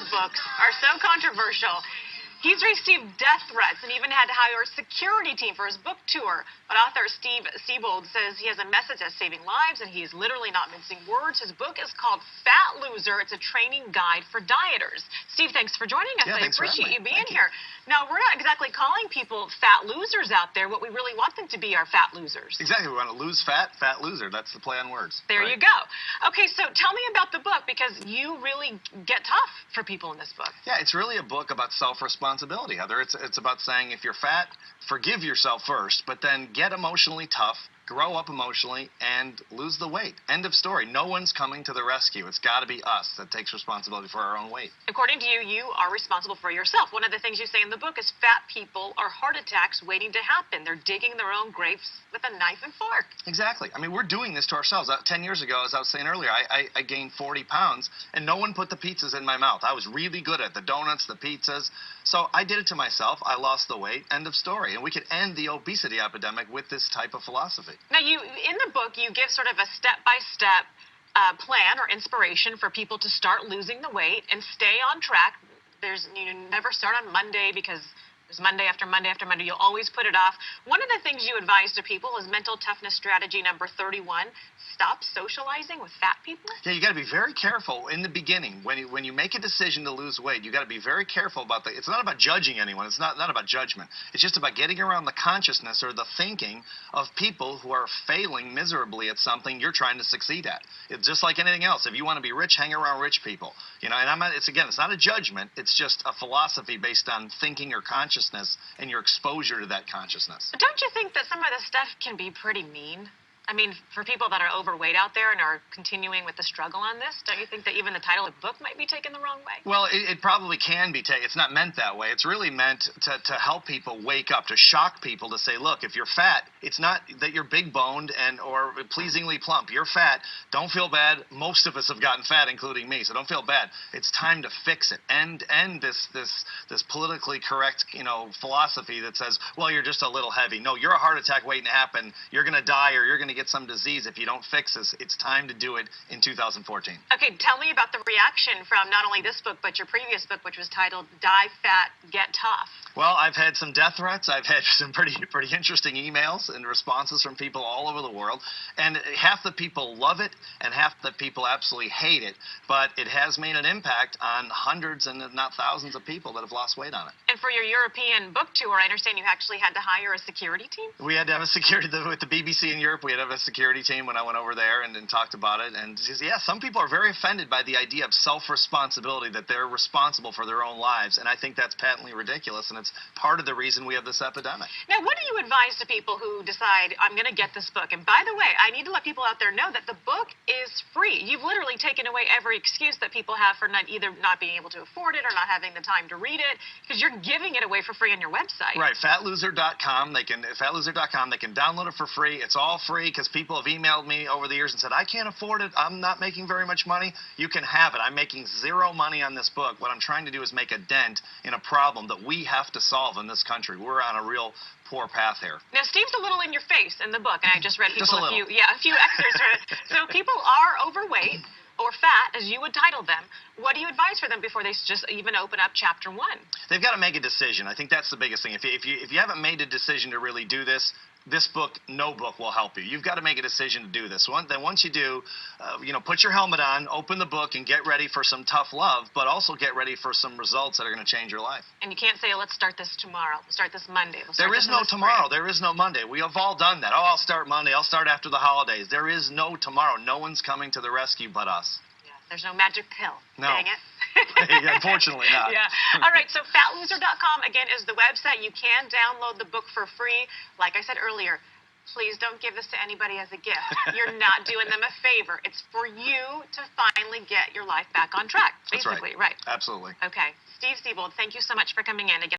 books are so controversial. He's received death threats and even had to hire a security team for his book tour. But author Steve Siebold says he has a message that's saving lives, and he's literally not mincing words. His book is called Fat Loser. It's a training guide for dieters. Steve, thanks for joining us. I appreciate you being here. Now, we're not exactly calling people fat losers out there. What we really want them to be are fat losers. Exactly. We want to lose fat, fat loser. That's the play on words. There you go. Okay, so tell me about the book, because you really get tough for people in this book. Yeah, it's really a book about self-responsibility, Heather. It's about saying if you're fat, forgive yourself first, but then get emotionally tough, grow up emotionally, and lose the weight. End of story. No one's coming to the rescue. It's got to be us that takes responsibility for our own weight. According to you, you are responsible for yourself. One of the things you say in the book is fat people are heart attacks waiting to happen. They're digging their own graves with a knife and fork. Exactly. I mean, we're doing this to ourselves. 10 years ago, as I was saying earlier, I gained 40 pounds, and no one put the pizzas in my mouth. I was really good at the donuts, the pizzas. So I did it to myself. I lost the weight. End of story. And we could end the obesity epidemic with this type of philosophy. Now, in the book, you give sort of a step-by-step plan or inspiration for people to start losing the weight and stay on track. You never start on Monday, because there's Monday after Monday after Monday. You'll always put it off. One of the things you advise to people is mental toughness strategy number 31. Stop socializing with fat people. Yeah, you got to be very careful in the beginning. When you make a decision to lose weight, you got to be very careful about it's not about judging anyone. It's not about judgment. It's just about getting around the consciousness or the thinking of people who are failing miserably at something you're trying to succeed at. It's just like anything else. If you want to be rich, hang around rich people. And it's not a judgment. It's just a philosophy based on thinking or consciousness and your exposure to that consciousness. But don't you think that some of the stuff can be pretty mean? I mean, for people that are overweight out there and are continuing with the struggle on this, don't you think that even the title of the book might be taken the wrong way? Well, it probably can be taken. It's not meant that way. It's really meant to help people wake up, to shock people, to say, look, if you're fat, it's not that you're big boned or pleasingly plump. You're fat. Don't feel bad. Most of us have gotten fat, including me, so don't feel bad. It's time to fix it. End this politically correct, philosophy that says, well, you're just a little heavy. No, you're a heart attack waiting to happen. You're going to die, or you're going to get some disease if you don't fix this. It's time to do it in 2014. Okay, tell me about the reaction from not only this book, but your previous book, which was titled Die Fat, Get Tough. Well, I've had some death threats. I've had some pretty interesting emails and responses from people all over the world. And half the people love it, and half the people absolutely hate it. But it has made an impact on hundreds and if not thousands of people that have lost weight on it. And for your European book tour, I understand you actually had to hire a security team? We had to have a security with the BBC in Europe. We had to have a security team when I went over there and talked about it. And yeah, some people are very offended by the idea of self-responsibility, that they're responsible for their own lives. And I think that's patently ridiculous. And it's part of the reason we have this epidemic. Now, what do you advise to people who decide, I'm going to get this book? And by the way, I need to let people out there know that the book is free. You've literally taken away every excuse that people have for either not being able to afford it or not having the time to read it, because you're giving it away for free on your website. Right, fatloser.com. They can download it for free. It's all free, because people have emailed me over the years and said, I can't afford it. I'm not making very much money. You can have it. I'm making zero money on this book. What I'm trying to do is make a dent in a problem that we have to solve in this country. We're on a real poor path here. Now, Steve's a little in your face in the book, and I just read a few excerpts from it. So people are overweight or fat, as you would title them. What do you advise for them before they just even open up chapter 1? They've got to make a decision. I think that's the biggest thing. If you haven't made a decision to really do this book, no book will help you. You've got to make a decision to do this. Then once you do, put your helmet on, open the book, and get ready for some tough love, but also get ready for some results that are going to change your life. And you can't say, let's start this tomorrow. We'll start this Monday. There is no tomorrow. There is no Monday. We have all done that. Oh, I'll start Monday. I'll start after the holidays. There is no tomorrow. No one's coming to the rescue but us. Yeah, there's no magic pill. No. Dang it. Unfortunately not. Yeah. All right, so fatloser.com, again, is the website. You can download the book for free. Like I said earlier, please don't give this to anybody as a gift. You're not doing them a favor. It's for you to finally get your life back on track, basically. That's right. Absolutely. Okay. Steve Siebold, thank you so much for coming in. Again,